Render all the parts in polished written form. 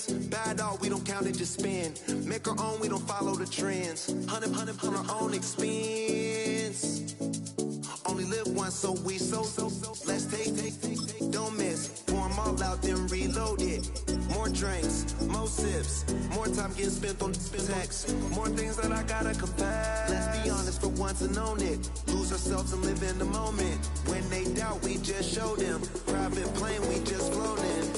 friends. Bad dog, we don't count it, just spend. Make our own, we don't follow the trends. Hundred on our own expense. Only live once, so we so. Let's take, don't miss. Pour 'em all out, then reload it. More drinks, more sips, more time getting spent on text. More things that I gotta confess. Let's be honest for once and own it. Lose ourselves and live in the moment. When they doubt, we just show them. Private plane, we just floating.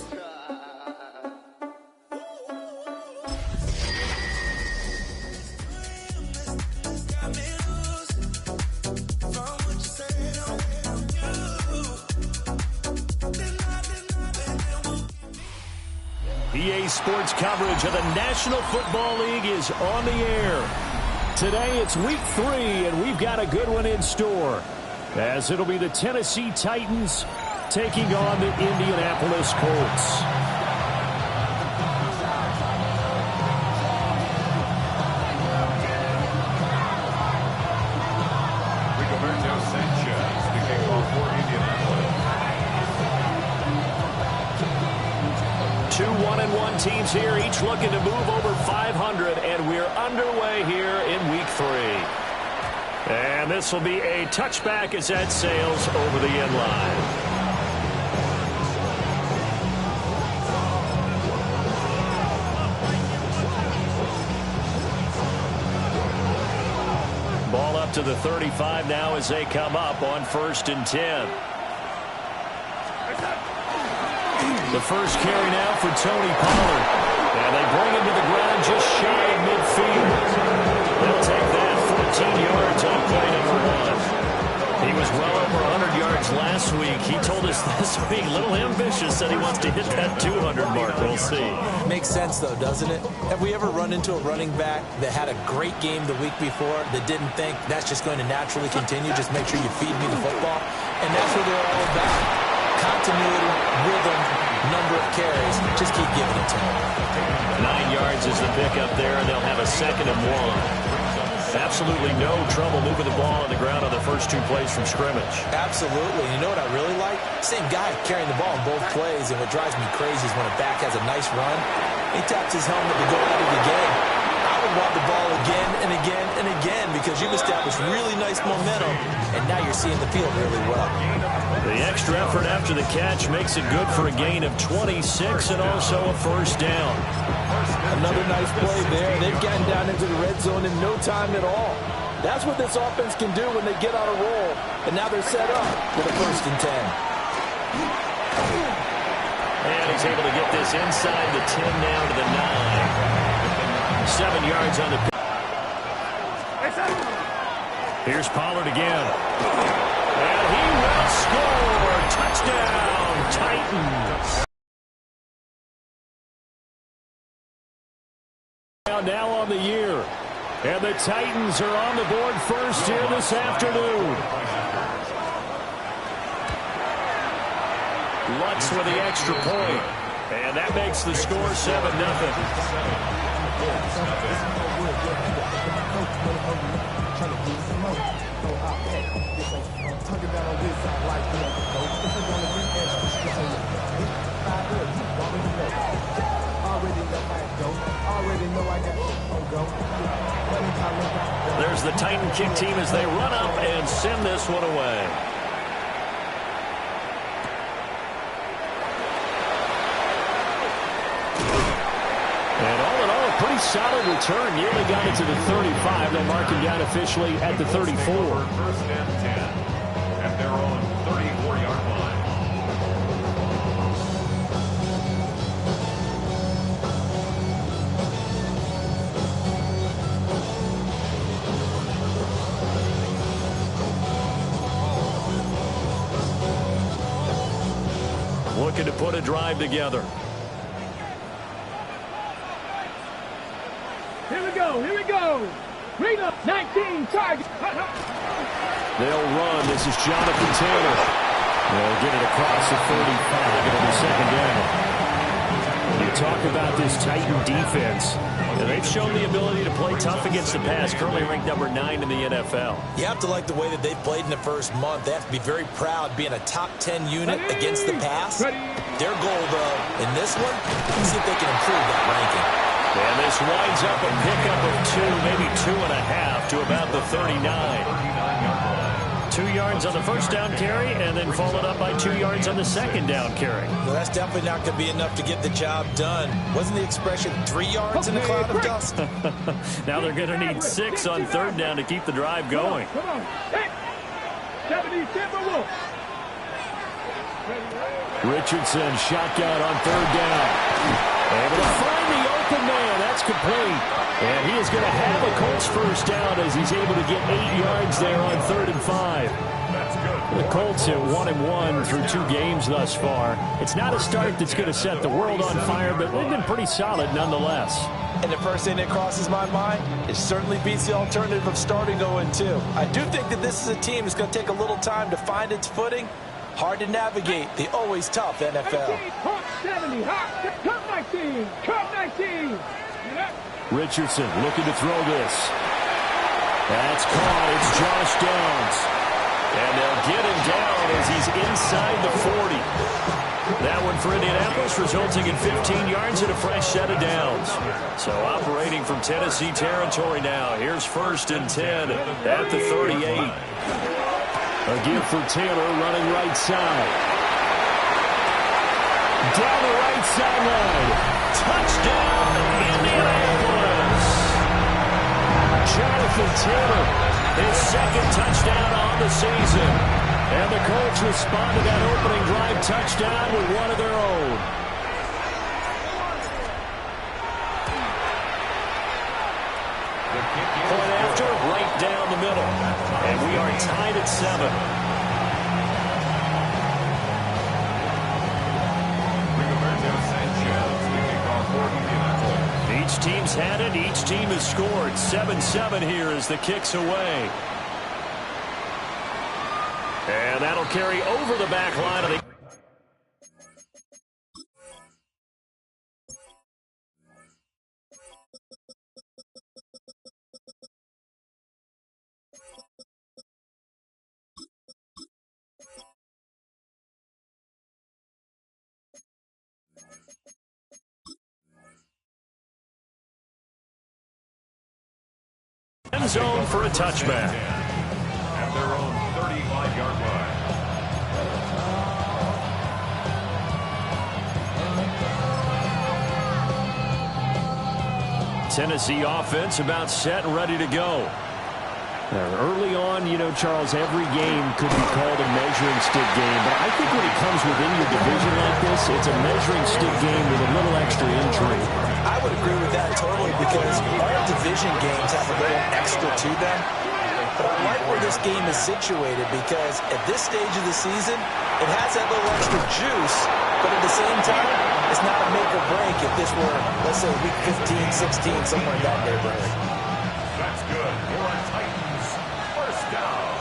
EA Sports coverage of the National Football League is on the air. Today it's week 3, and we've got a good one in store, as it'll be the Tennessee Titans taking on the Indianapolis Colts. Two 1-1 teams here, each looking to move over 500, and we're underway here in week 3. And this will be a touchback as that sails over the end line. Ball up to the 35 now as they come up on 1st and 10. The first carry now for Tony Pollard. And they bring him to the ground just shy of midfield. They'll take that 14 yards on play number 1. He was well over 100 yards last week. He told us this week, a little ambitious, said he wants to hit that 200 mark. We'll see. Makes sense, though, doesn't it? Have we ever run into a running back that had a great game the week before that didn't think that's just going to naturally continue? Just make sure you feed me the football. And that's what they're all about. Continuity, rhythm, number of carries. Just keep giving it to them. 9 yards is the pickup there, and they'll have a 2nd and 1. Absolutely no trouble moving the ball on the ground on the first 2 plays from scrimmage. Absolutely. You know what I really like? Same guy carrying the ball in both plays, and what drives me crazy is when a back has a nice run, he taps his helmet to go at it again. I would want the ball again and again and again because you've established really nice momentum, and now you're seeing the field really well. The extra effort after the catch makes it good for a gain of 26 and also a 1st down. Another nice play there. They've gotten down into the red zone in no time at all. That's what this offense can do when they get on a roll. And now they're set up for the 1st and 10. And he's able to get this inside the 10 now to the 9. 7 yards on the pick. Here's Pollard again. And he will score. Touchdown, Titans. Now on the year. And the Titans are on the board first here this afternoon. Lutz with the extra point. And that makes the score 7-0. There's the Titan kick team as they run up and send this one away. And all in all, a pretty solid return. Nearly got it to the 35. They'll mark him down officially at the 34. 1st and 10 at their own 34-yard line. Looking to put a drive together. Here we go. Bring up 19 targets. They'll run. This is Jonathan Taylor. They'll get it across the 35. It'll be 2nd down. You talk about this Titan defense. And they've shown the ability to play tough against the pass, currently ranked number 9 in the NFL. You have to like the way that they've played in the first month. They have to be very proud being a top 10 unit against the pass. Their goal, though, in this one, see if they can improve that this winds up a pickup of 2, maybe 2.5 to about the 39. 2 yards on the first down carry, and then followed up by 2 yards on the second down carry. Well, that's definitely not going to be enough to get the job done. Wasn't the expression 3 yards in a cloud of dust? Now they're going to need 6 on third down to keep the drive going. Come on. 70 Timberwolves. Richardson, shotgun on third down. Able to find the open man. That's complete. And he is going to have a Colts first down as he's able to get 8 yards there on 3rd and 5. That's good. The Colts at 1-1 through 2 games thus far. It's not a start that's going to set the world on fire, but they've been pretty solid nonetheless. And the first thing that crosses my mind, it certainly beats the alternative of starting 0-2. I do think that this is a team that's going to take a little time to find its footing. Hard to navigate the always tough NFL. 70, cut 19, cut 19. Richardson looking to throw this. That's caught. It's Josh Downs. And they'll get him down as he's inside the 40. That one for Indianapolis, resulting in 15 yards and a fresh set of downs. So operating from Tennessee territory now. Here's 1st and 10 at the 38. A give for Taylor running right side. Down the right sideline. Touchdown, Indianapolis. Jonathan Taylor, his 2nd touchdown on the season. And the Colts respond to that opening drive touchdown with one of their own. Point after, right down the middle. And we are tied at 7. Each team's had it. Each team has scored. 7-7 here as the kick's away. And that'll carry over the back line of the... end zone for a touchback. At their own 35-yard line. Tennessee offense about set and ready to go. Early on, you know, Charles, every game could be called a measuring stick game, but I think when it comes within your division like this, it's a measuring stick game with a little extra intrigue. I would agree with that totally because our division games have a little extra to them. But I like where this game is situated because at this stage of the season, it has that little extra juice, but at the same time, it's not a make or break if this were, let's say, week 15, 16, somewhere in that neighborhood. That's good. For Titans, first down.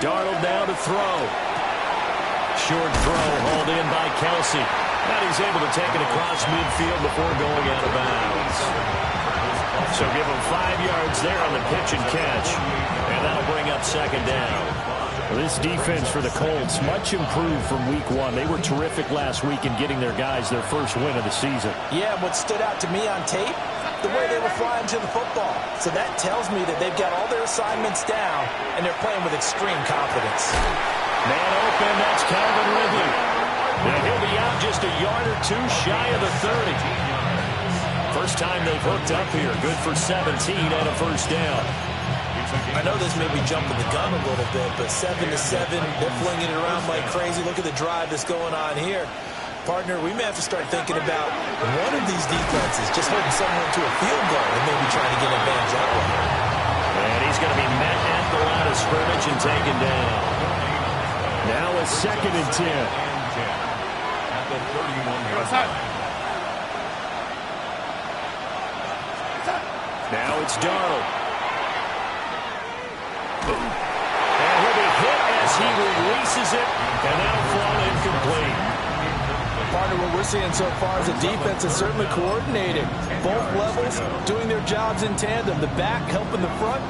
Darnold now to throw. Short throw hauled in by Kelsey. And he's able to take it across midfield before going out of bounds. So give him 5 yards there on the pitch and catch. And that'll bring up 2nd down. Well, this defense for the Colts, much improved from week 1. They were terrific last week in getting their guys their first win of the season. Yeah, what stood out to me on tape, the way they were flying to the football. So that tells me that they've got all their assignments down, and they're playing with extreme confidence. Man open, that's Calvin Ridley. And he'll be out just a yard or 2 shy of the 30. First time they've hooked up here. Good for 17 and a first down. I know this may be jumping the gun a little bit, but 7-7, they're flinging it around like crazy. Look at the drive that's going on here. Partner, we may have to start thinking about one of these defenses just holding someone to a field goal and maybe trying to get an advantage that way. And he's going to be met at the line of scrimmage and taken down. Now a 2nd and 10. At the 31-yard line. Now it's Darnold. And he'll be hit as he releases it, and that'll fall incomplete. Partner, what we're seeing so far is a defense that's certainly coordinated. Both levels doing their jobs in tandem. The back helping the front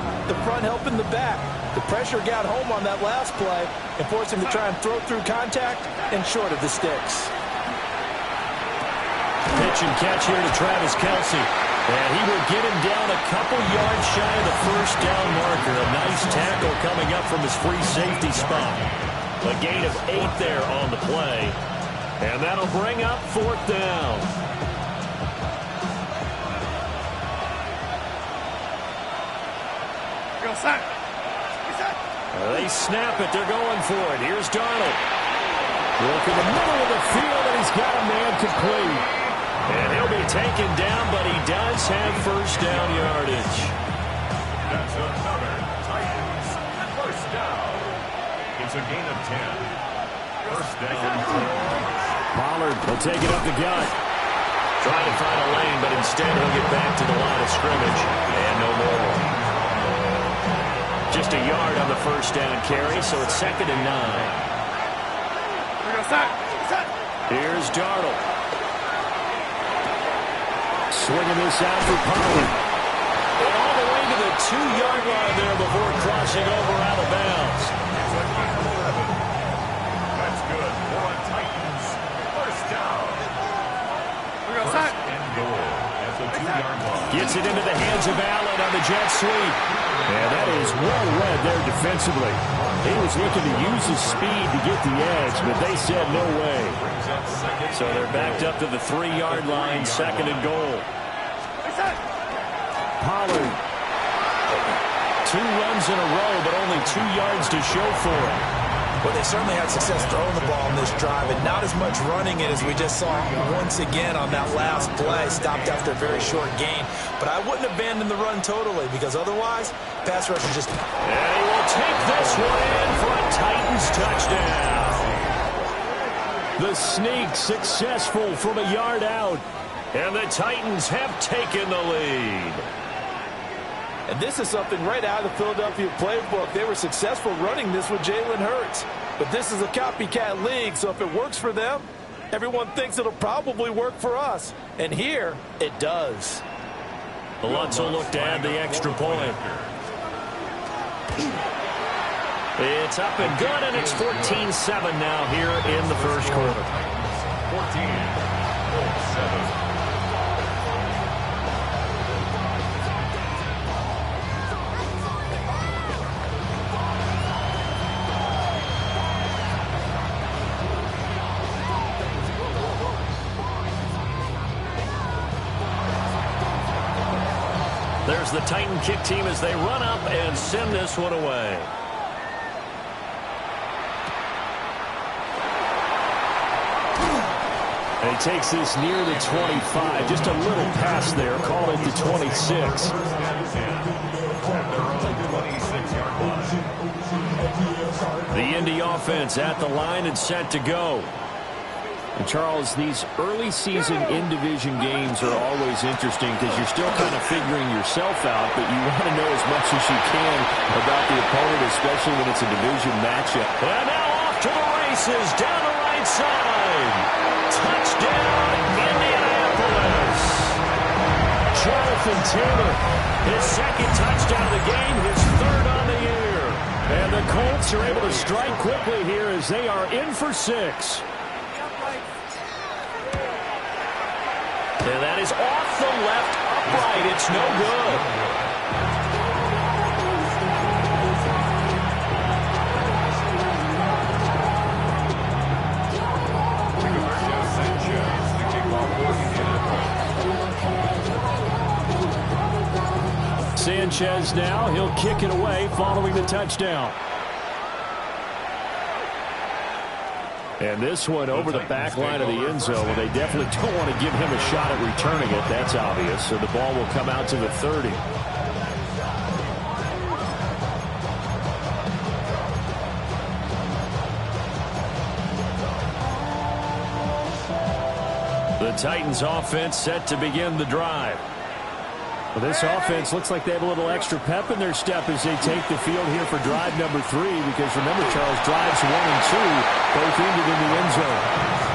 helping the back. The pressure got home on that last play and forced him to try and throw through contact and short of the sticks. Pitch Catch and catch here to Travis Kelce. And he will get him down a couple yards shy of the first down marker. A nice tackle coming up from his free safety spot. A gain of 8 there on the play. And that'll bring up 4th down. They snap it. They're going for it. Here's Darnold. Look in the middle of the field, and he's got a man complete. And he'll be taken down, but he does have first down yardage. That's another Titans first down. It's a gain of 10. First down. Pollard will take it up the gut. Trying to find a lane, but instead he'll get back to the line of scrimmage. And no more. Just a yard on the first down carry, so it's 2nd and 9. Here's Darnold. Swinging this out for Pollard. And all the way to the 2-yard line there before crossing over out of bounds. That's good for a Titans first down. First and goal at the 2-yard line. Gets it into the hands of Allen on the jet sweep. And that is well read there defensively. He was looking to use his speed to get the edge, but they said no way. So they're backed up to the 3-yard line, 2nd and goal. Pollard. 2 runs in a row, but only 2 yards to show for it. Well, they certainly had success throwing the ball on this drive, and not as much running it as we just saw once again on that last play. Stopped after a very short gain. But I wouldn't abandon the run totally, because otherwise, pass rush is just... And he will take this one in for a Titans touchdown. The sneak successful from a yard out. And the Titans have taken the lead. And this is something right out of the Philadelphia playbook. They were successful running this with Jalen Hurts. But this is a copycat league, so if it works for them, everyone thinks it'll probably work for us. And here, it does. The Lutz will look to add the extra point. It's up and good, and it's 14-7 now here in the first quarter. 14-7. There's the Titan kick team as they run up and send this one away. And he takes this near the 25. Just a little pass there. Call it the 26. The Indy offense at the line and set to go. And Charles, these early season in-division games are always interesting because you're still kind of figuring yourself out, but you want to know as much as you can about the opponent, especially when it's a division matchup. And now off to the races, down the right side. Touchdown, Indianapolis. Jonathan Taylor, his 2nd touchdown of the game, his 3rd on the year. And the Colts are able to strike quickly here as they are in for 6. And that is off the left upright. It's no good. Sanchez now, he'll kick it away following the touchdown. And this one over the back line of the end zone. Well, they definitely don't want to give him a shot at returning it. That's obvious. So the ball will come out to the 30. The Titans offense set to begin the drive. Well, this offense looks like they have a little extra pep in their step as they take the field here for drive number 3, because remember, Charles, drives 1 and 2 both ended in the end zone.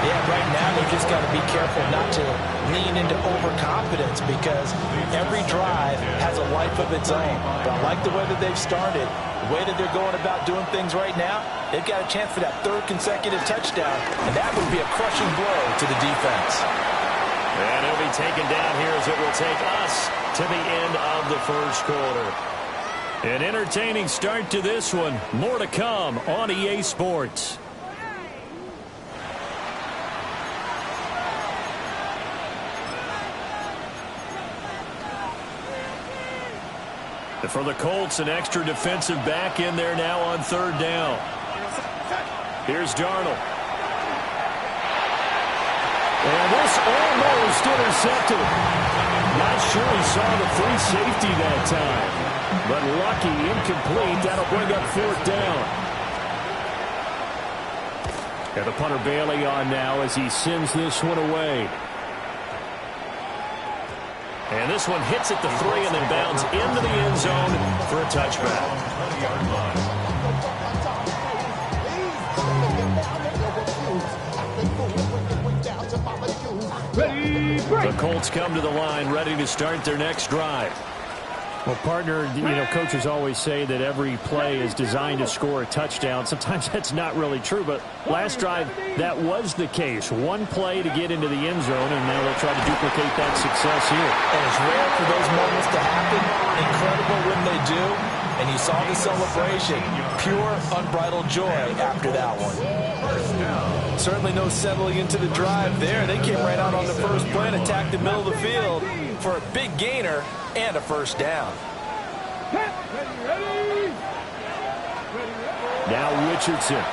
Yeah, right now you just got to be careful not to lean into overconfidence, because every drive has a life of its own. But I like the way that they've started, the way that they're going about doing things right now. They've got a chance for that 3rd consecutive touchdown, and that would be a crushing blow to the defense. And he'll taken down here as it will take us to the end of the first quarter. An entertaining start to this one. More to come on EA Sports. For the Colts, an extra defensive back in there now on third down. Here's Darnold. And this almost intercepted. Not sure he saw the free safety that time. But lucky, incomplete. That'll bring up fourth down. And the punter Bailey on now as he sends this one away. And this one hits at the 3 and then bounds into the end zone for a touchback. The Colts come to the line ready to start their next drive. Well, partner, coaches always say that every play is designed to score a touchdown. Sometimes that's not really true, but last drive, that was the case. One play to get into the end zone, and now they'll try to duplicate that success here. And it's rare for those moments to happen. Incredible when they do. And you saw the celebration. Pure, unbridled joy after that one. Certainly no settling into the drive there. They came right out on the first play and attacked the middle of the field for a big gainer and a first down. Now Richardson.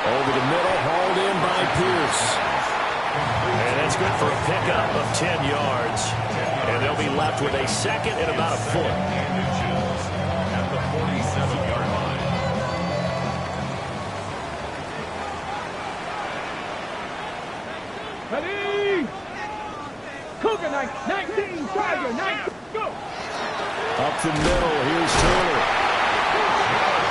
Over the middle, hauled in by Pierce. And that's good for a pickup of 10 yards. And they'll be left with a second and about a foot. At the 47-yard line. Ready? Cougar 19, Tiger 19, go! Up the middle, here's Taylor.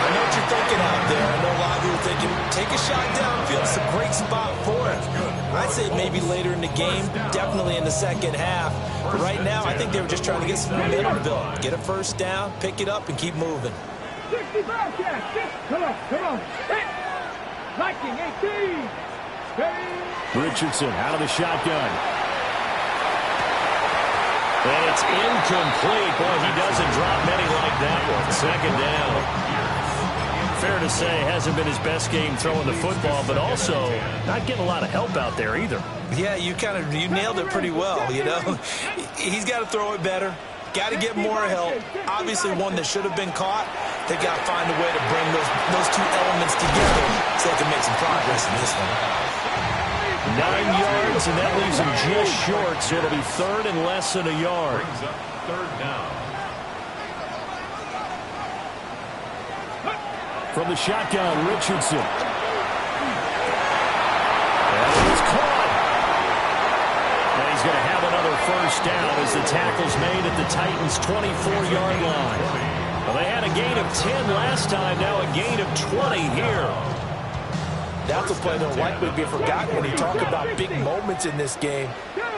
I know what you're thinking out there. I know a lot of you are thinking, take a shot downfield. It's a great spot for it. I'd say maybe later in the game, definitely in the second half. But right now, I think they were just trying to get some momentum built. Get a first down, pick it up, and keep moving. 65 catch. Come on. Hit. Viking 18. Ready? Richardson out of the shotgun. And it's incomplete. Boy, he doesn't drop many like that one. Second down. Fair to say, hasn't been his best game throwing the football, but also not getting a lot of help out there either. Yeah, you nailed it pretty well, He's got to throw it better. Got to get more help. Obviously, one that should have been caught. They've got to find a way to bring those two elements together so they can make some progress in this one. 9 yards, and that leaves him just short, so it'll be third and less than a yard. Brings up third down. From the shotgun, Richardson. And it's caught. And he's going to have another first down as the tackle's made at the Titans' 24-yard line. Well, they had a gain of 10 last time, now a gain of 20 here. That's a play that'll likely be forgotten when you talk about big moments in this game.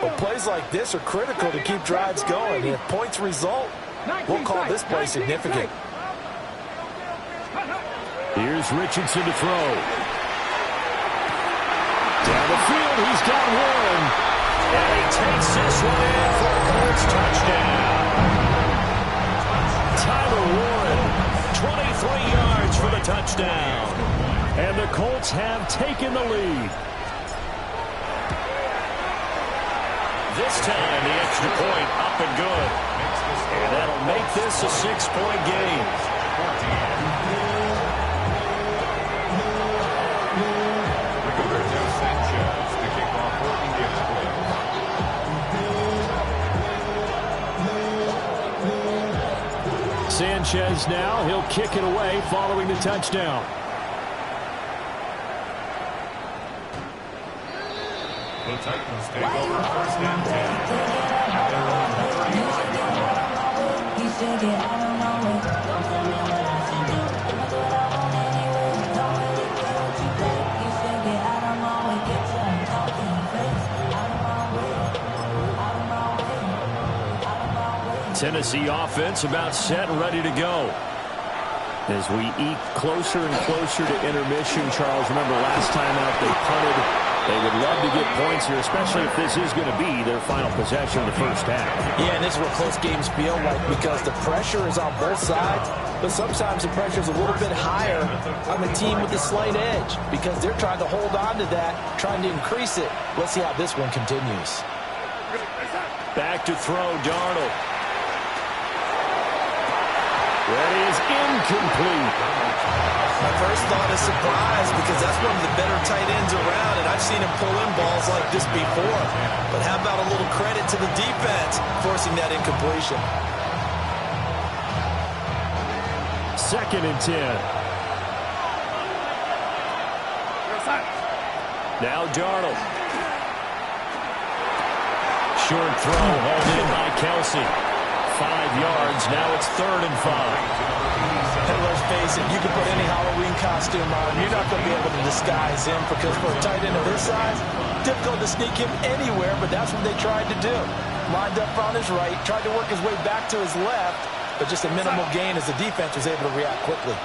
But plays like this are critical to keep drives going. And if points result, we'll call this play significant. Here's Richardson to throw. Down the field, he's got one. And he takes this one in for a Colts touchdown. Tyler Warren, 23 yards for the touchdown. And the Colts have taken the lead. This time, the extra point up and good. And that'll make this a 6-point game. Sanchez now, he'll kick it away following the touchdown. The Titans take over first and 10 at their own 30-yard line. Tennessee offense about set and ready to go. As we eke closer and closer to intermission, Charles, remember last time out they punted They would love to get points here, especially if this is going to be their final possession of the first half. Yeah, and this is what close games feel like because the pressure is on both sides, but sometimes the pressure is a little bit higher on the team with the slight edge because they're trying to hold on to that, trying to increase it. Let's see how this one continues. Back to throw, Darnold. That is incomplete. My first thought is surprise because that's one of the better tight ends around, and I've seen him pull in balls like this before. But how about a little credit to the defense forcing that incompletion? 2nd and 10. Now Darnold. Short throw, hauled in by Kelsey. 5 yards, now it's 3rd and 5. And let's face it, you can put any Halloween costume on. You're not going to be able to disguise him because for a tight end of his size, difficult to sneak him anywhere, but that's what they tried to do. Lined up on his right, tried to work his way back to his left, but just a minimal gain as the defense was able to react quickly.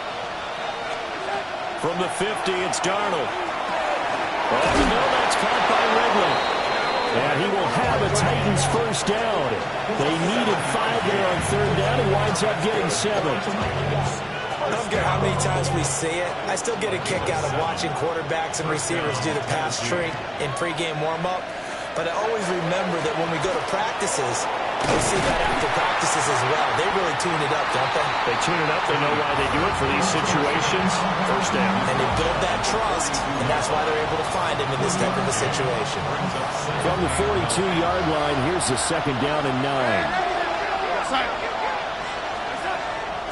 From the 50, it's Darnold. Oh, no, that's caught by Ridley. And he will have a Titans first down. They needed 5 there on 3rd down. He winds up getting 7. I don't care how many times we see it. I still get a kick out of watching quarterbacks and receivers do the pass tree in pregame warm-up. But I always remember that when we go to practices, we see that after practices as well. They really tune it up, don't they? They tune it up. They know why they do it for these situations. First down. And they build that trust, and that's why they're able to find him in this type of a situation. From the 42-yard line, here's the 2nd down and 9.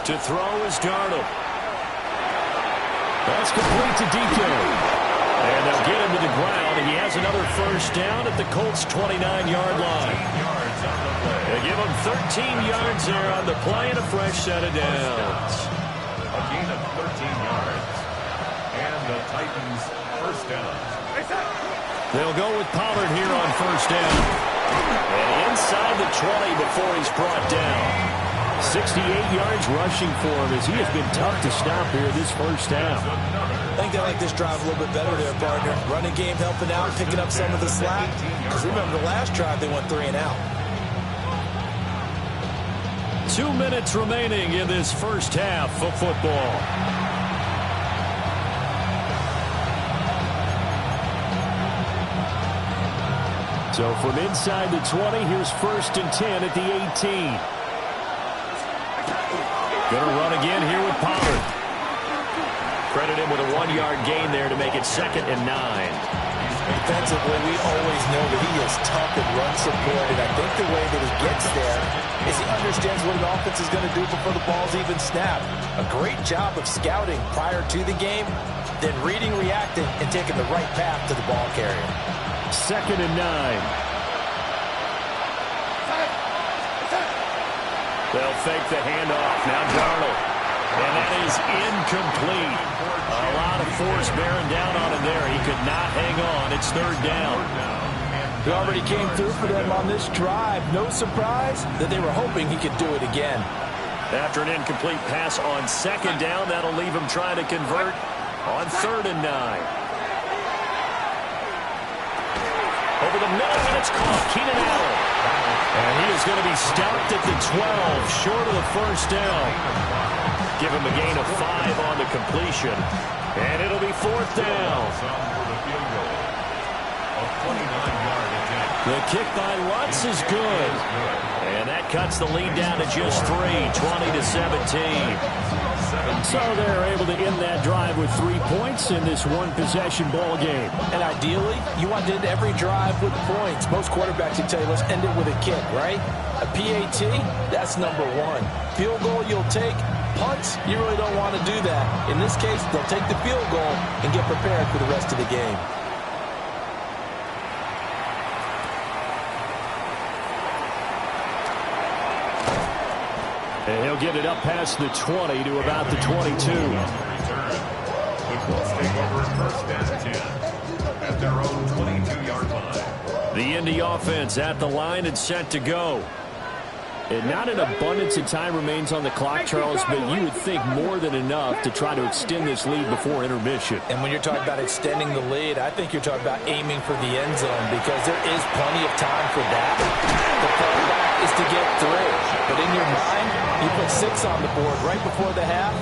To throw is Darnold. That's complete to DK. And they'll get him to the ground, and he has another first down at the Colts' 29-yard line. They give him 13 yards there on the play and a fresh set of downs. A gain of 13 yards. And the Titans first down. They'll go with Pollard here on first down. And inside the 20 before he's brought down. 68 yards rushing for him as he has been tough to stop here this first half. I think they like this drive a little bit better there, partner. Running game helping out, picking up some of the slack. Because remember the last drive, they went 3 and out. 2 minutes remaining in this first half of football. So from inside the 20, here's 1st and 10 at the 18. Going to run again here with Pollard. Credit him with a 1-yard gain there to make it 2nd and 9. Defensively, we always know that he is tough and run support, and I think the way that he gets there is he understands what an offense is going to do before the ball's even snapped. A great job of scouting prior to the game, then reading, reacting, and taking the right path to the ball carrier. 2nd and 9. They'll fake the handoff. Now Darnold. And that is incomplete. A lot of force bearing down on him there. He could not hang on. It's 3rd down. He already came through for them on this drive. No surprise that they were hoping he could do it again. After an incomplete pass on 2nd down, that'll leave him trying to convert on 3rd and 9. Over the middle, and it's caught. Keenan Allen. And he is going to be stopped at the 12, short of the first down. Give him a gain of 5 on the completion. And it'll be 4th down. The kick by Lutz is good. And that cuts the lead down to just 3, 20-17. So they're able to end that drive with 3 points in this one-possession ball game. And ideally, you want to end every drive with points. Most quarterbacks would tell you, let's end it with a kick, right? A PAT, that's number 1. Field goal you'll take. Punts, you really don't want to do that. In this case, they'll take the field goal and get prepared for the rest of the game. And he'll get it up past the 20 to about the 22. The Colts take over 1st and 10 at their own 22-yard line. The Indy offense at the line and set to go. And not an abundance of time remains on the clock, Charles, but you would think more than enough to try to extend this lead before intermission. And when you're talking about extending the lead, I think you're talking about aiming for the end zone because there is plenty of time for that. The fallback is to get 3. But in your mind, you put 6 on the board right before the half.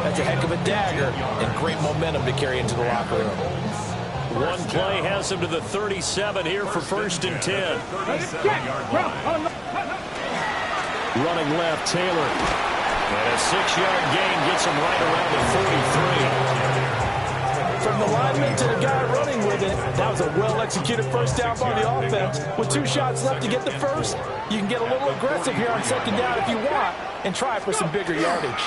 That's a heck of a dagger and great momentum to carry into the locker room. One play has him to the 37 here for 1st and 10. Running left, Taylor. And a 6-yard gain gets him right around the 43. From the lineman to the guy running with it, that was a well-executed first down by the offense. With 2 shots left to get the first, you can get a little aggressive here on 2nd down if you want and try for some bigger yardage.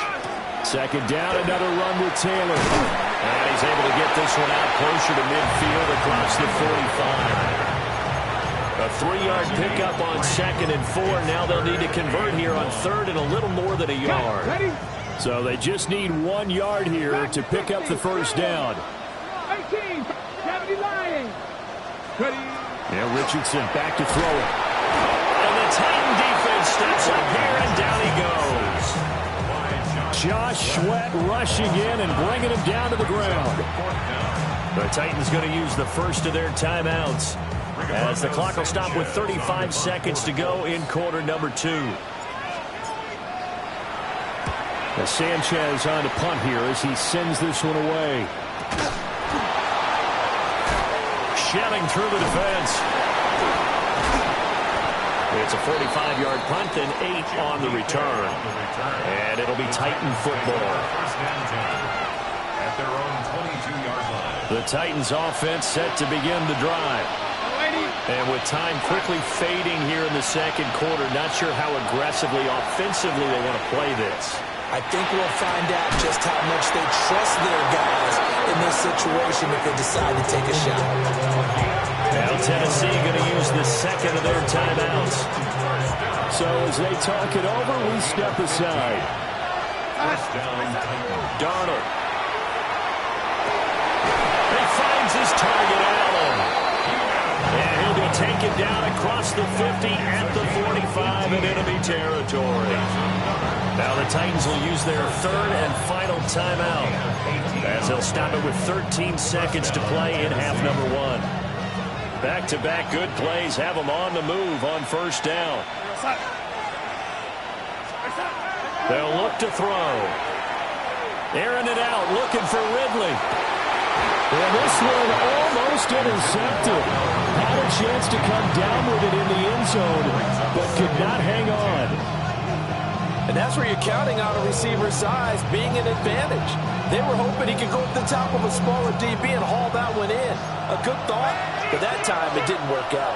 2nd down, another run with Taylor. And he's able to get this one out closer to midfield across the 45. A 3-yard pickup on 2nd and 4. Now they'll need to convert here on 3rd and a little more than a yard. So they just need 1 yard here to pick up the first down. 18, 70 Lions. Now Richardson back to throw it. And the Titan defense steps up here, and down he goes. Josh Sweat rushing in and bringing him down to the ground. The Titans going to use the first of their timeouts, as the clock will stop with 35 seconds to go in quarter number 2. Now Sanchez on to punt here as he sends this one away. Shelling through the defense. It's a 45-yard punt and 8 on the return. And it'll be Titan football. At their own 22-yard line. The Titans offense set to begin the drive. And with time quickly fading here in the 2nd quarter, not sure how aggressively, offensively they want to play this. I think we'll find out just how much they trust their guys in this situation if they decide to take a shot. Now Tennessee going to use the 2nd of their timeouts. So as they talk it over, we step aside. Darnold. He finds his target, Allen. And he'll be taken down across the 50 at the 45 in enemy territory. Now the Titans will use their 3rd and final timeout, as they'll stop it with 13 seconds to play in half number 1. Back-to-back good plays have them on the move on 1st down. They'll look to throw. Airing it out, looking for Ridley. And this one almost intercepted. Had a chance to come down with it in the end zone, but could not hang on. And that's where you're counting on a receiver's size being an advantage. They were hoping he could go up the top of a smaller DB and haul that one in. A good thought, but that time it didn't work out.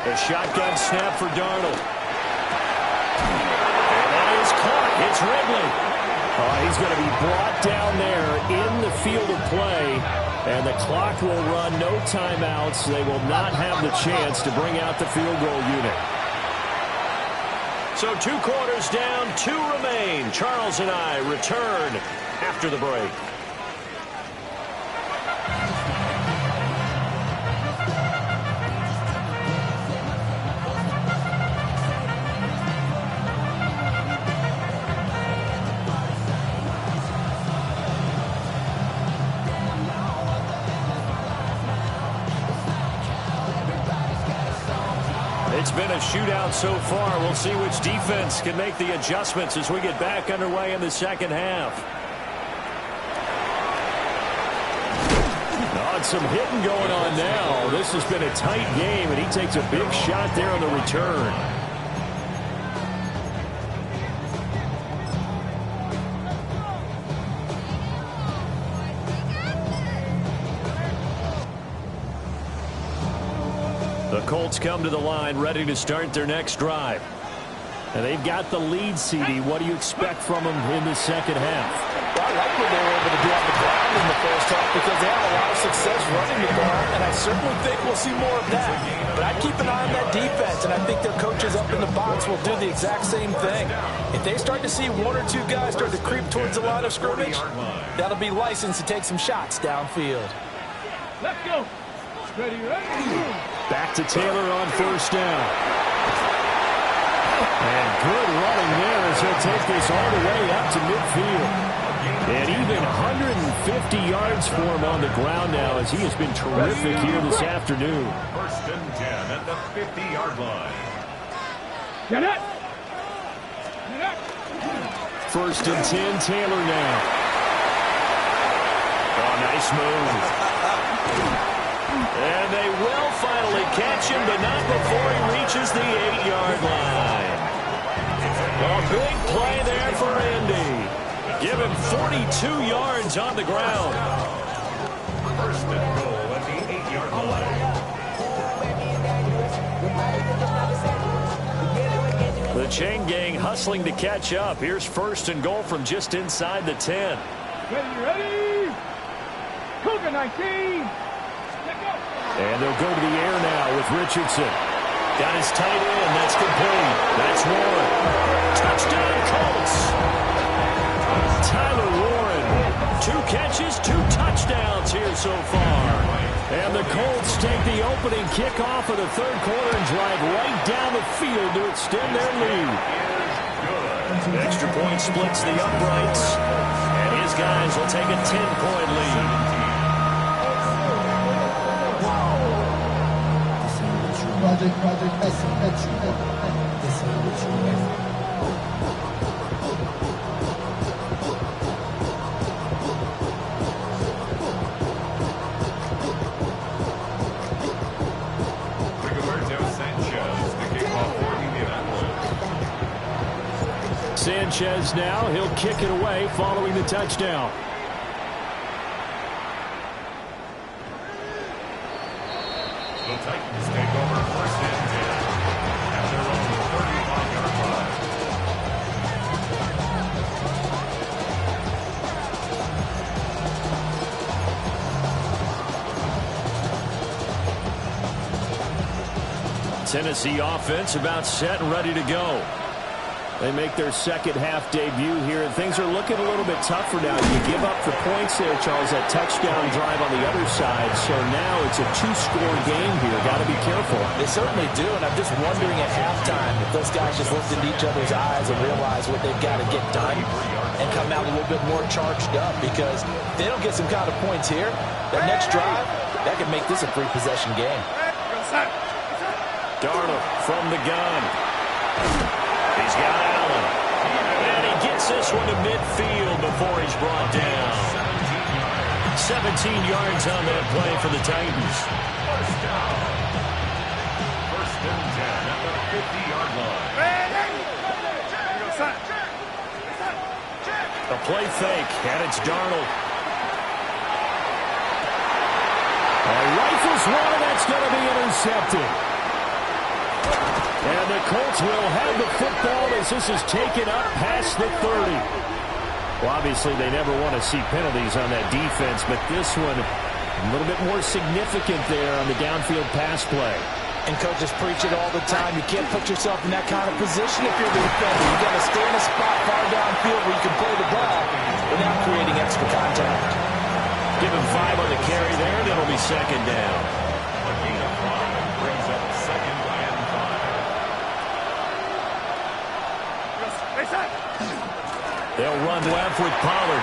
A shotgun snap for Darnold. And that is caught. It's Ridley. He's going to be brought down there in the field of play. And the clock will run, no timeouts. They will not have the chance to bring out the field goal unit. So 2 quarters down, 2 remain. Charles and I return after the break. It's been a shootout so far. We'll see which defense can make the adjustments as we get back underway in the 2nd half. Some hitting going on now. This has been a tight game, and he takes a big shot there on the return. The Colts come to the line ready to start their next drive. And they've got the lead, CD. What do you expect from them in the 2nd half? Well, I like what they were able to do on the ground in the first half because they had a lot of success running the ball, and I certainly think we'll see more of that. But I'd keep an eye on that defense, and I think their coaches up in the box will do the exact same thing. If they start to see 1 or 2 guys start to creep towards the line of scrimmage, that'll be licensed to take some shots downfield. Let's go. Ready, ready. Back to Taylor on first down. And good running there as he'll take this all the way up to midfield. And even 150 yards for him on the ground now as he has been terrific here this afternoon. First and 10 at the 50-yard line. Get it. Get it. First and 10, Taylor now. Oh, nice move. And they will finally catch him, but not before he reaches the 8-yard line. A big play there for Andy. Give him 42 yards on the ground. First and goal at the 8-yard line. The chain gang hustling to catch up. Here's first and goal from just inside the 10. Ready, ready. Cougar 19. And they'll go to the air now with Richardson. Got his tight end. That's complete. That's Warren. Touchdown, Colts. Tyler Warren. 2 catches, 2 touchdowns here so far. And the Colts take the opening kickoff of the third quarter and drive right down the field to extend their lead. Extra point splits the uprights. And his guys will take a 10-point lead. Project Resse. Sanchez now, he'll kick it away following the touchdown. The Titans take over first and 10 at their own 35-yard line. Tennessee offense about set and ready to go. They make their second half debut here, and things are looking a little bit tougher now. You give up the points there, Charles, that touchdown drive on the other side. So now it's a 2-score game here. Got to be careful. They certainly do, and I'm just wondering at halftime if those guys just looked into each other's eyes and realized what they've got to get done and come out a little bit more charged up, because if they don't get some kind of points here, that next drive, that could make this a 3-possession game. Darnold from the gun. He's got Allen. And he gets this one to midfield before he's brought down. 17 yards on that play for the Titans. First down. First and 10 at the 50-yard line. A play fake, and it's Darnold. Rifles one, that's going to be intercepted. And the Colts will have the football as this is taken up past the 30. Well, obviously, they never want to see penalties on that defense, but this one a little bit more significant there on the downfield pass play. And coaches preach it all the time. You can't put yourself in that kind of position if you're the defender. You got to stay in a spot far downfield where you can play the ball without creating extra contact. Give him 5 on the carry there, and it'll be second down. Brings up second and 5. They'll run left with Pollard.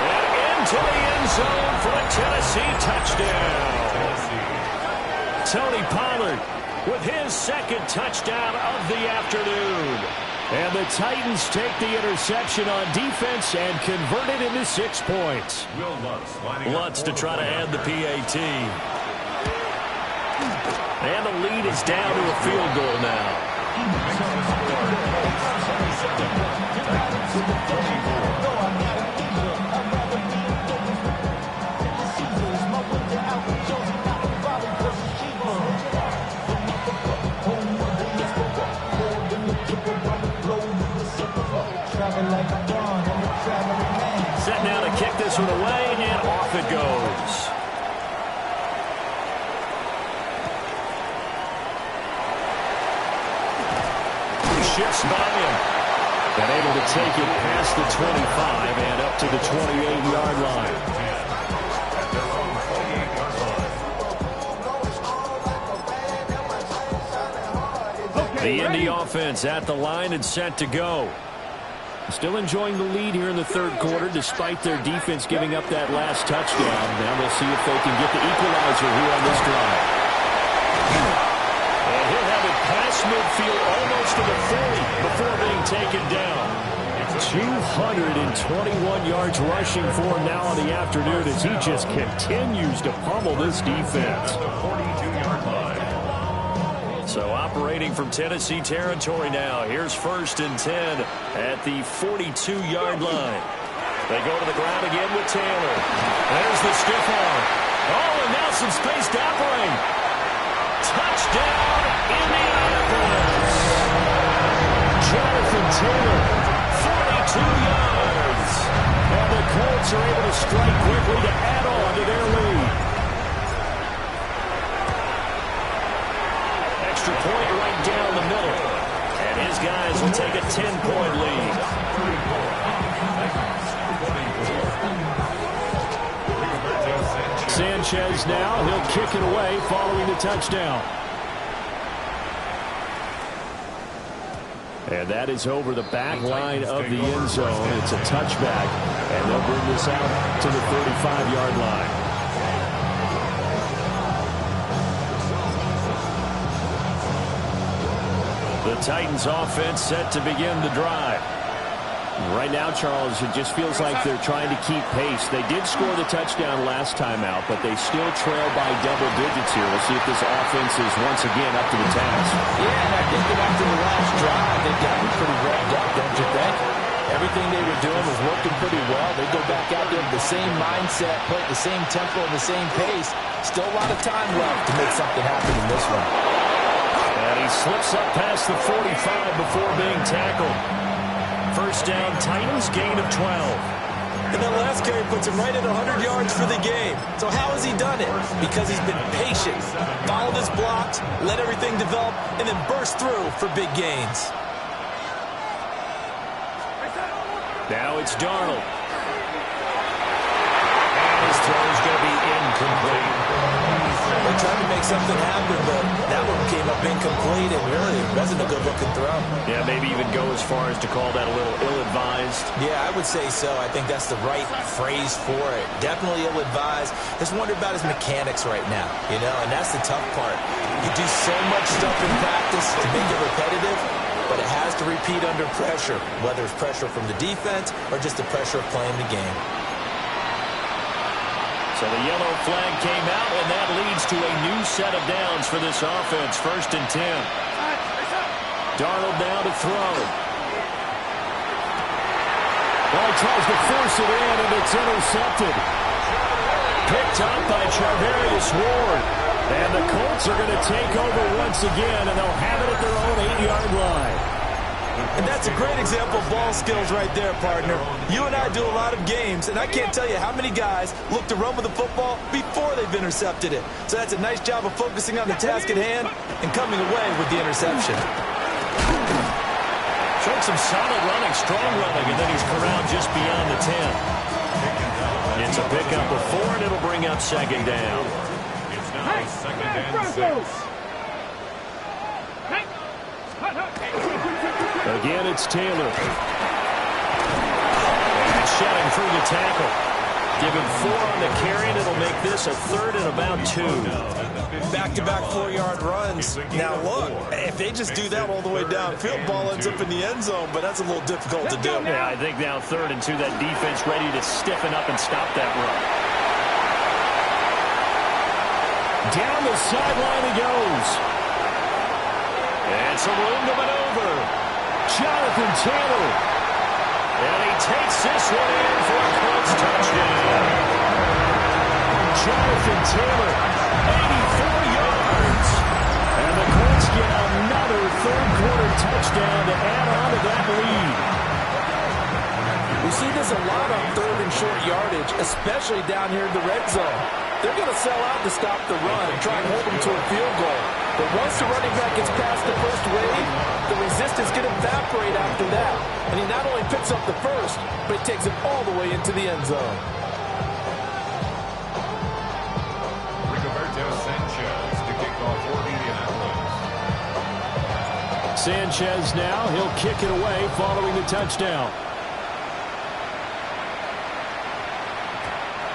And into the end zone for a Tennessee touchdown. Tony Pollard with his second touchdown of the afternoon. And the Titans take the interception on defense and convert it into 6 points. Lutz to try to add the PAT. And the lead is down to a field goal now. Set now to kick this one away, and off it goes. Shifts by him. And able to take it past the 25 and up to the 28-yard line. The Indy offense at the line and set to go. Still enjoying the lead here in the third quarter despite their defense giving up that last touchdown. Now we'll see if they can get the equalizer here on this drive. And he'll have it past midfield almost to the 40 before being taken down. 221 yards rushing for him now on the afternoon as he just continues to pummel this defense. So operating from Tennessee territory now. Here's 1st and 10 at the 42-yard line. They go to the ground again with Taylor. There's the stiff arm. Oh, and now some space to operate. Touchdown, Indianapolis. Jonathan Taylor, 42 yards. And the Colts are able to strike quickly to add on to their lead. Extra point right down the middle. And his guys will take a 10-point lead. Sanchez now, he'll kick it away following the touchdown. And that is over the back line of the end zone. It's a touchback, and they'll bring this out to the 35-yard line. The Titans offense set to begin the drive. Right now, Charles, it just feels like they're trying to keep pace. They did score the touchdown last time out, but they still trail by double digits here. We'll see if this offense is once again up to the task. Yeah, and I think that after the last drive, they've gotten pretty revved up, don't you think? Everything they were doing was working pretty well. They go back out there with the same mindset, play at the same tempo, and the same pace. Still a lot of time left to make something happen in this one. And he slips up past the 45 before being tackled. First down, Titans, gain of 12. And that last carry puts him right at 100 yards for the game. So how has he done it? Because he's been patient, followed his blocks, let everything develop, and then burst through for big gains. Now it's Darnold. And his throw is going to be incomplete. They tried to make something happen, but that one came up incomplete, and really wasn't a good-looking throw. Yeah, maybe even go as far as to call that a little ill-advised. Yeah, I would say so. I think that's the right phrase for it. Definitely ill-advised. Just wonder about his mechanics right now, and that's the tough part. You do so much stuff in practice to make it repetitive, but it has to repeat under pressure, whether it's pressure from the defense or just the pressure of playing the game. So the yellow flag came out, and that leads to a new set of downs for this offense. 1st and 10. Darnold now to throw. Well, he tries to force it in, and it's intercepted. Picked up by Charvarius Ward. And the Colts are going to take over once again, and they'll have it at their own 8-yard line. And that's a great example of ball skills right there, partner. You and I do a lot of games, and I can't tell you how many guys look to run with the football before they've intercepted it. So that's a nice job of focusing on the task at hand and coming away with the interception. Showing some solid running, strong running, and then he's corralled just beyond the 10. It's a pickup of 4, and it'll bring up 2nd down. It's now 2nd and 6. Again, it's Taylor. And shedding through the tackle. Give him 4 on the carry, and it'll make this a 3rd and about 2. Back-to-back 4-yard runs. Now, look, if they just do that all the way downfield, ball ends up in the end zone, but that's a little difficult to do. Yeah, I think now 3rd and 2, that defense ready to stiffen up and stop that run. Down the sideline he goes. And some room to maneuver. Jonathan Taylor. And he takes this one in for a Colts touchdown. Jonathan Taylor, 84 yards. And the Colts get another third-quarter touchdown to add on to that lead. We see this a lot on 3rd and short yardage, especially down here in the red zone. They're going to sell out to stop the run and try and hold them to a field goal. But once the running back gets past the first wave, the resistance can evaporate after that. And he not only picks up the first, but he takes it all the way into the end zone. Rigoberto Sanchez to kick off for Indianapolis. Sanchez now. He'll kick it away following the touchdown.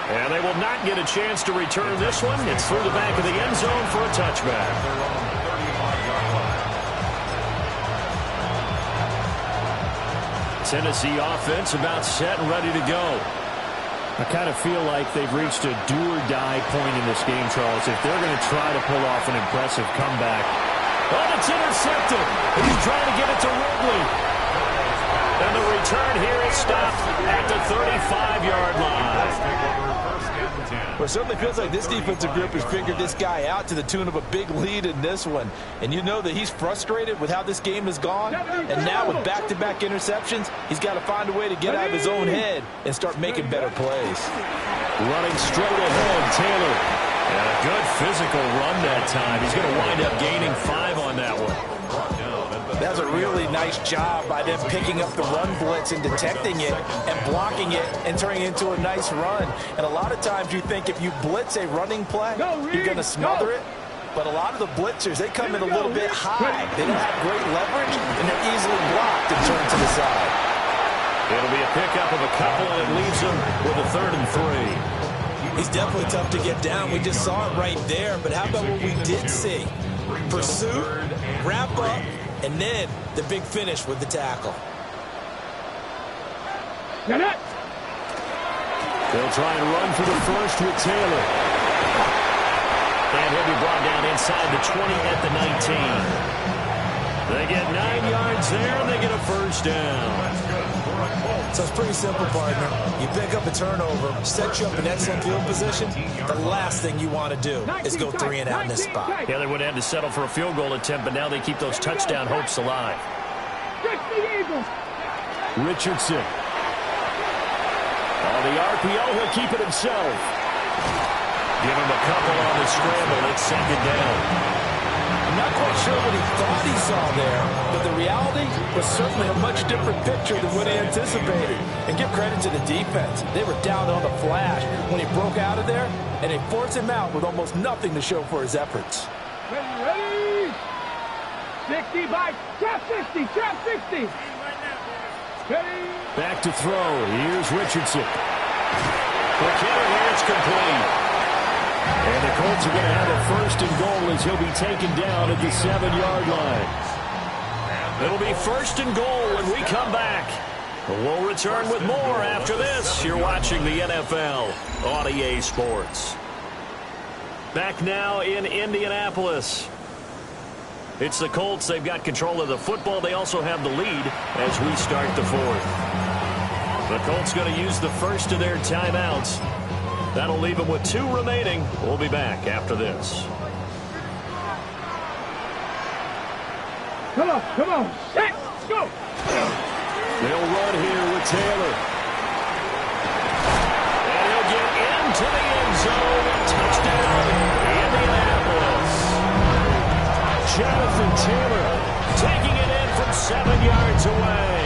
And they will not get a chance to return this one. It's through the back of the end zone for a touchback. Tennessee offense about set and ready to go. I kind of feel like they've reached a do-or-die point in this game, Charles, if they're going to try to pull off an impressive comeback. Oh, it's intercepted. He's trying to get it to Ridley. And the return here is stopped at the 35-yard line. Well, it certainly feels like this defensive group has figured this guy out to the tune of a big lead in this one. And you know that he's frustrated with how this game has gone. And now with back-to-back interceptions, he's got to find a way to get out of his own head and start making better plays. Running straight ahead, Taylor. And a good physical run that time. He's going to wind up gaining 5 on that one. That's a really nice job by them picking up the run blitz and detecting it and blocking it and turning it into a nice run. And a lot of times you think if you blitz a running play, you're going to smother it. But a lot of the blitzers, they come in a little bit high. They don't have great leverage, and they're easily blocked and turned to the side. It'll be a pickup of a couple, and it leaves them with a 3rd and 3. He's definitely tough to get down. We just saw it right there. But how about what we did see? Pursuit, wrap up, and then the big finish with the tackle. Get it. They'll try and run for the first with Taylor. And he'll be brought down inside the 20 at the 19. They get 9 yards there, and they get a first down. So it's pretty simple, partner. You pick up a turnover, set you up in excellent field position. The last thing you want to do is go 3 and out in this spot. Yeah, they would have had to settle for a field goal attempt, but now they keep those touchdown hopes alive. Richardson. On the RPO, he'll keep it himself. Give him a couple on the scramble. It's 2nd down. I'm not quite sure what he thought he saw there, but the reality was certainly a much different picture than what he anticipated. And give credit to the defense. They were down on the flash when he broke out of there, and they forced him out with almost nothing to show for his efforts. Ready? 60 by trap 60, trap 60. Ready? Back to throw. Here's Richardson. McKinnon, it's complete. And the Colts are going to have a 1st and goal as he'll be taken down at the 7-yard line. It'll be 1st and goal when we come back. We'll return with more after this. You're watching the NFL on EA Sports. Back now in Indianapolis. It's the Colts. They've got control of the football. They also have the lead as we start the 4th. The Colts going to use the first of their timeouts. That'll leave them with 2 remaining. We'll be back after this. Come on. Set, go. They'll run here with Taylor. And he'll get into the end zone. Touchdown, Indianapolis. Jonathan Taylor taking it in from 7 yards away.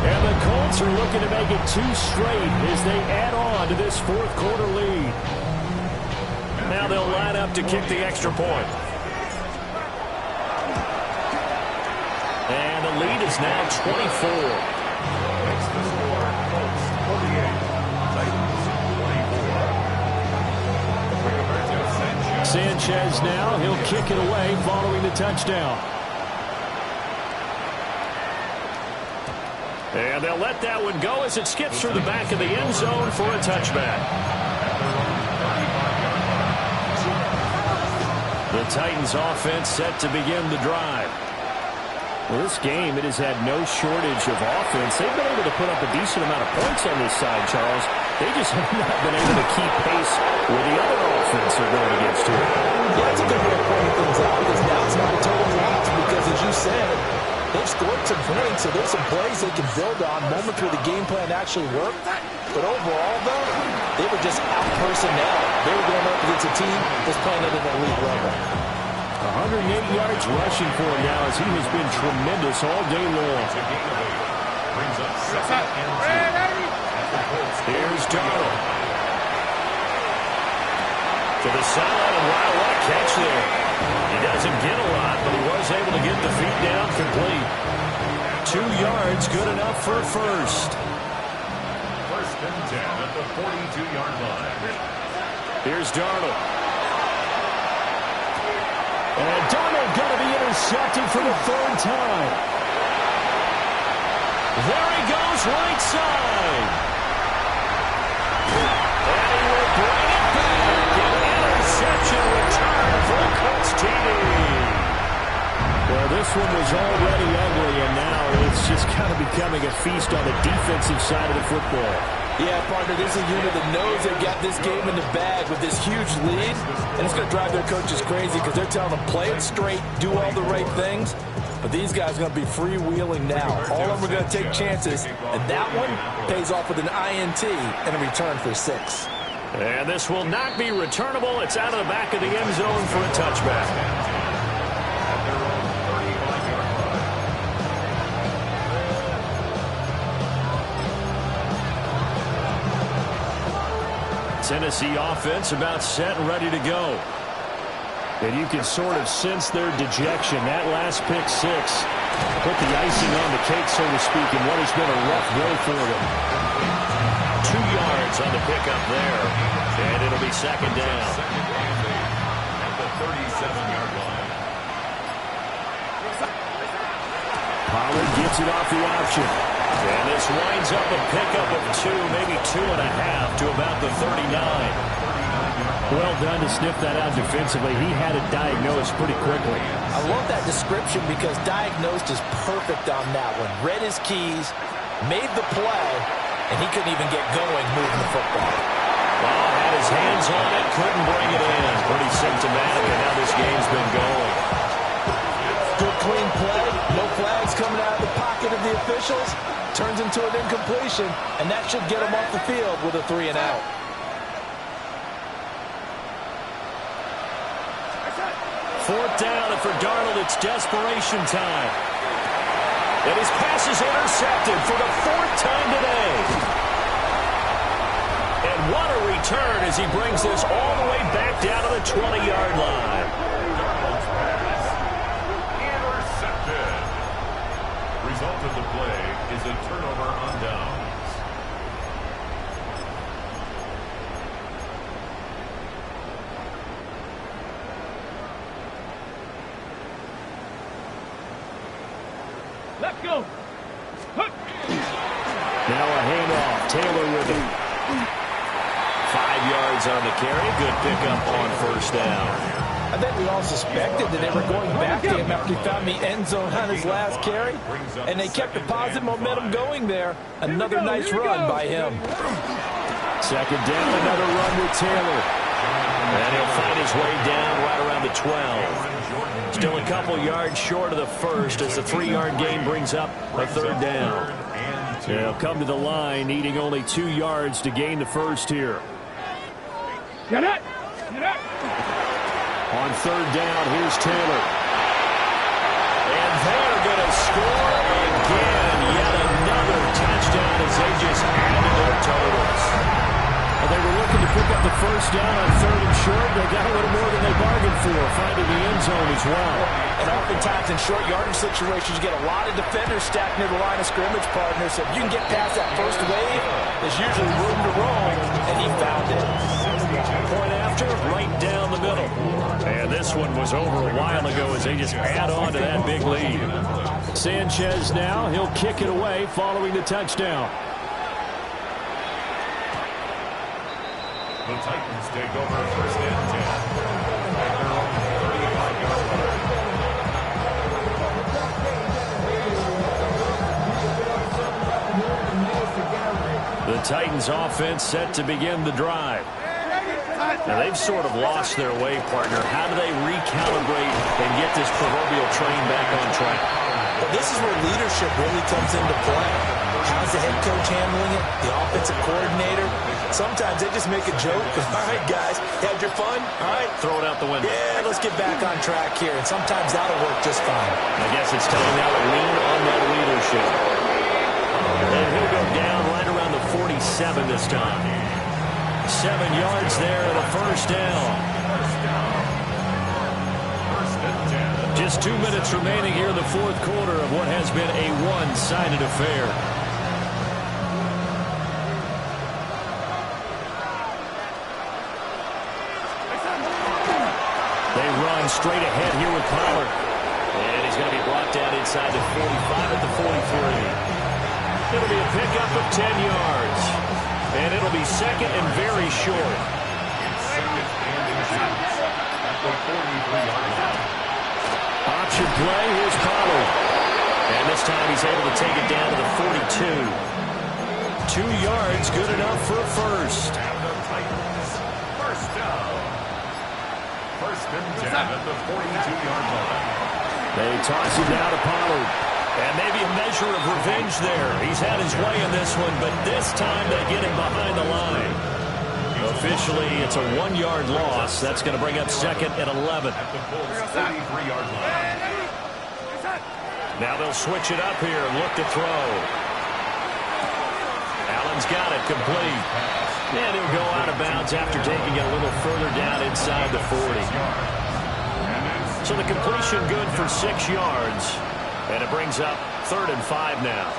And the Colts are looking to make it 2 straight as they add on to this 4th quarter lead. Now they'll line up to kick the extra point. And the lead is now 24. Sanchez now, he'll kick it away following the touchdown. And they'll let that one go as it skips through the back of the end zone for a touchback. The Titans offense set to begin the drive. Well, this game, it has had no shortage of offense. They've been able to put up a decent amount of points on this side, Charles. They just have not been able to keep pace with the other offense they're going against here. Yeah, that's a good way of pointing things out, because now it's not a total loss, because as you said, they've scored some points, so there's some plays they can build on, moments where the game plan actually worked. But overall, though, they were just out personnel. They were going up against a team that's playing at an elite level. 108 yards rushing for him now as he has been tremendous all day long. Here's Darnold. To the sideline, and wow, what a catch there. He doesn't get a lot, but he was able to get the feet down complete. 2 yards, good enough for a first. First and 10 at the 42-yard line. Here's Darnold. And Darnold going to be intercepted for the 3rd time. There he goes, right side. And he will bring it back. An interception return for the Colts TD. Well, this one was already ugly, and now it's just kind of becoming a feast on the defensive side of the football. Yeah, partner, this is a unit that knows they've got this game in the bag with this huge lead, and it's going to drive their coaches crazy because they're telling them play it straight, do all the right things. But these guys are going to be freewheeling now. All of them are going to take chances, and that one pays off with an INT and a return for 6. And this will not be returnable. It's out of the back of the end zone for a touchback. Tennessee offense about set and ready to go. And you can sort of sense their dejection. That last pick 6 put the icing on the cake, so to speak, in what has been a rough go for them. 2 yards on the pickup there. And it'll be 2nd down. At the 37-yard line. Pollard gets it off the option. And this winds up a pickup of 2, maybe 2.5 to about the 39. Well done to sniff that out defensively. He had it diagnosed pretty quickly. I love that description because diagnosed is perfect on that one. Read his keys, made the play, and he couldn't even get going moving the football. Well, had his hands on it, couldn't bring it in. Pretty symptomatic of how this game's been going. Good clean play, no flags coming out of the pocket of the officials. Turns into an incompletion, and that should get him off the field with a 3 and out. Fourth down, and for Darnold, it's desperation time. And his pass is intercepted for the 4th time today. And what a return as he brings this all the way back down to the 20-yard line. Darnold's pass intercepted. Result of the play is a turnover on downs. Let's go. Now a handoff. Taylor with it. 5 yards on the carry. Good pickup on 1st down. I think we all suspected that they were going back to him after he found the end zone on his last carry, and they kept the positive momentum going there. Another nice run by him. 2nd down, another run with Taylor. And he'll find his way down right around the 12. Still a couple yards short of the first as the 3-yard gain brings up a 3rd down. They'll come to the line, needing only 2 yards to gain the first here. Get it. Get it. On 3rd down, here's Taylor. And they're going to score again. Yet another touchdown as they just added their totals. Well, they were looking to pick up the 1st down on 3rd and short. They got a little more than they bargained for, finding the end zone as well. And oftentimes in short yardage situations, you get a lot of defenders stacked near the line of scrimmage, partners. So if you can get past that first wave, there's usually room to roam, and he found it. Point after, right down the middle. And this one was over a while ago as they just add on to that big lead. Sanchez now, he'll kick it away following the touchdown. The Titans take over 1st and 10. At their own 35-yard line. The Titans offense set to begin the drive. Now they've sort of lost their way, partner. How do they recalibrate and get this proverbial train back on track? Well, this is where leadership really comes into play. How's the head coach handling it? The offensive coordinator? Sometimes they just make a joke. All right, guys, had your fun? All right. Throw it out the window. Yeah, let's get back on track here. And sometimes that'll work just fine. I guess it's time now to lean on that leadership. And he'll go down right around the 47 this time. 7 yards there and a 1st down. Just 2 minutes remaining here in the fourth quarter of what has been a one-sided affair. They run straight ahead here with Pollard. And he's going to be brought down inside the 45 at the 43. It'll be a pickup of 10 yards. And it'll be second and very short. Option play, here's Pollard. And this time he's able to take it down to the 42. 2 yards, good enough for a first. First down. First and 10 at the 42-yard line. They toss him down to Pollard. And maybe a measure of revenge there. He's had his way in this one, but this time they get him behind the line. Officially, it's a 1-yard loss. That's going to bring up second and 11. At the Bulls' 33-yard line. Now they'll switch it up here and look to throw. Allen's got it complete. And he'll go out of bounds after taking it a little further down inside the 40. So the completion good for 6 yards. And it brings up 3rd and 5 now.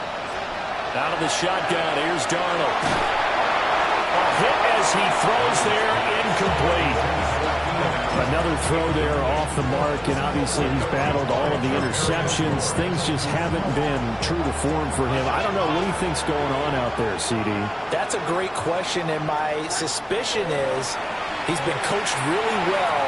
Out of the shotgun, here's Darnold. A hit as he throws there, incomplete. Another throw there off the mark, and obviously he's battled all of the interceptions. Things just haven't been true to form for him. I don't know what he thinks going on out there, CD. That's a great question, and my suspicion is he's been coached really well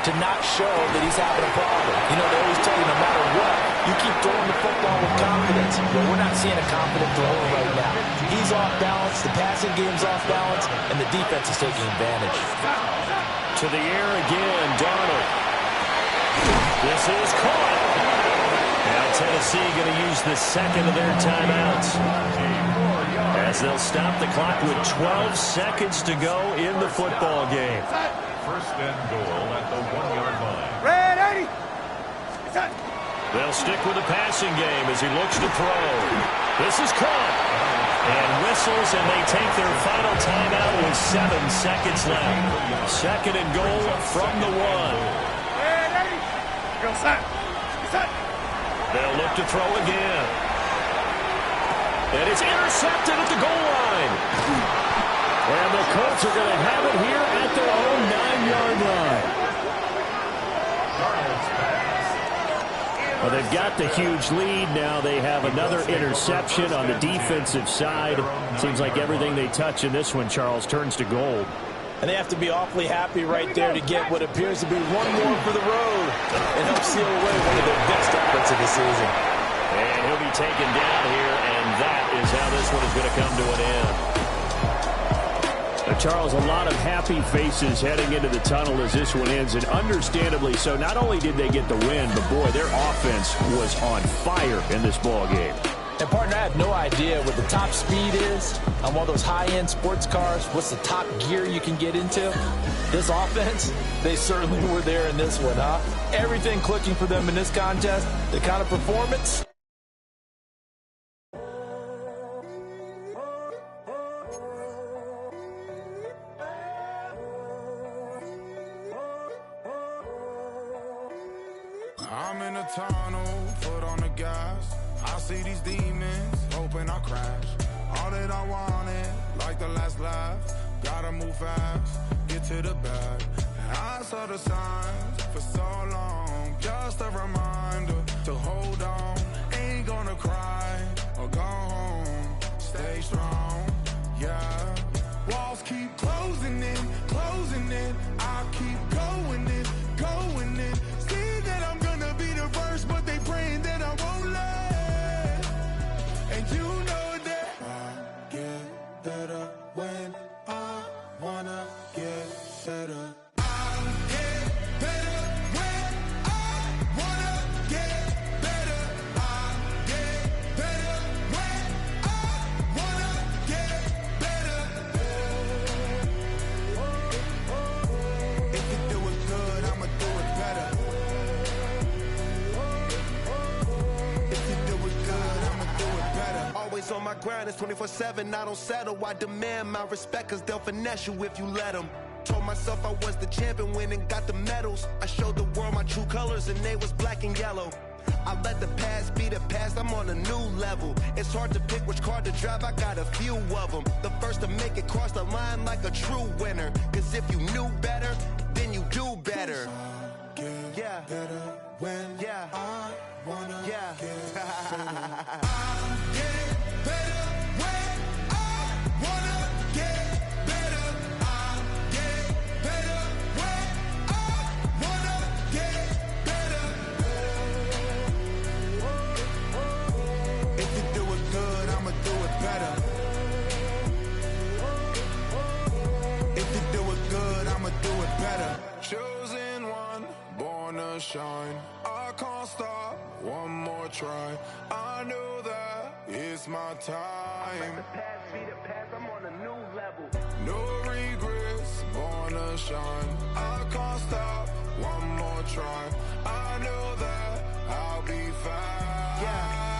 to not show that he's having a problem. You know, they always tell you no matter what, you keep throwing the football with confidence. Well, we're not seeing a confident thrower right now. He's off balance, the passing game's off balance, and the defense is taking advantage. To the air again, Darnold. This is caught. Now Tennessee going to use the second of their timeouts, as they'll stop the clock with 12 seconds to go in the football game. First and goal at the 1-yard line. Ready! They'll stick with the passing game as he looks to throw. This is caught. And whistles, and they take their final timeout with 7 seconds left. Second and goal from the 1. Ready! Go set! Set! They'll look to throw again. And it's intercepted at the goal line. And the Colts are going to have it here at their own 9-yard line. Well, they've got the huge lead. Now they have another interception on the defensive side. Seems like everything they touch in this one, Charles, turns to gold. And they have to be awfully happy right there to get what appears to be one more for the road and help seal away one of their best efforts of the season. And he'll be taken down here, and that is how this one is going to come to an end. Now, Charles, a lot of happy faces heading into the tunnel as this one ends, and understandably so. Not only did they get the win, but, boy, their offense was on fire in this ball game. And, partner, I have no idea what the top speed is on one of those high-end sports cars. What's the top gear you can get into? This offense, they certainly were there in this one, huh? Everything clicking for them in this contest, the kind of performance. I'm in a tunnel, foot on the gas. I see these demons, hoping I crash. All that I wanted, like the last laugh. Gotta move fast, get to the bag. I saw the signs for so long, just a reminder to hold on. Ain't gonna cry or go home, stay strong, yeah. Walls keep closing in, I keep going in, going in. See that I'm gonna be the first, but they praying that I won't let. And you know that I get better when I wanna get better. I get better when I wanna get better. I get better when I wanna get better. If you do it good, I'ma do it better. If you do it good, I'ma do it better. Always on my grind, it's 24/7, I don't settle. I demand my respect, cause they'll finesse you if you let them. Told myself I was the champion, went and got the medals. I showed the world my true colors and they was black and yellow. I let the past be the past, I'm on a new level. It's hard to pick which car to drive, I got a few of them. The first to make it cross the line like a true winner. Cause if you knew better, then you do better. Yeah. Better when Yeah. I wanna Yeah. get better. I get better when I wanna get better. I get better when I wanna get better. If you do it good, I'ma do it better. If you do it good, I'ma do it better. Chosen one, born to shine. I can't stop, one more try. I know that it's my time. The past be the past, I'm on a new level. No regrets, born to shine. I can't stop, one more try. I know that I'll be fine. Yeah.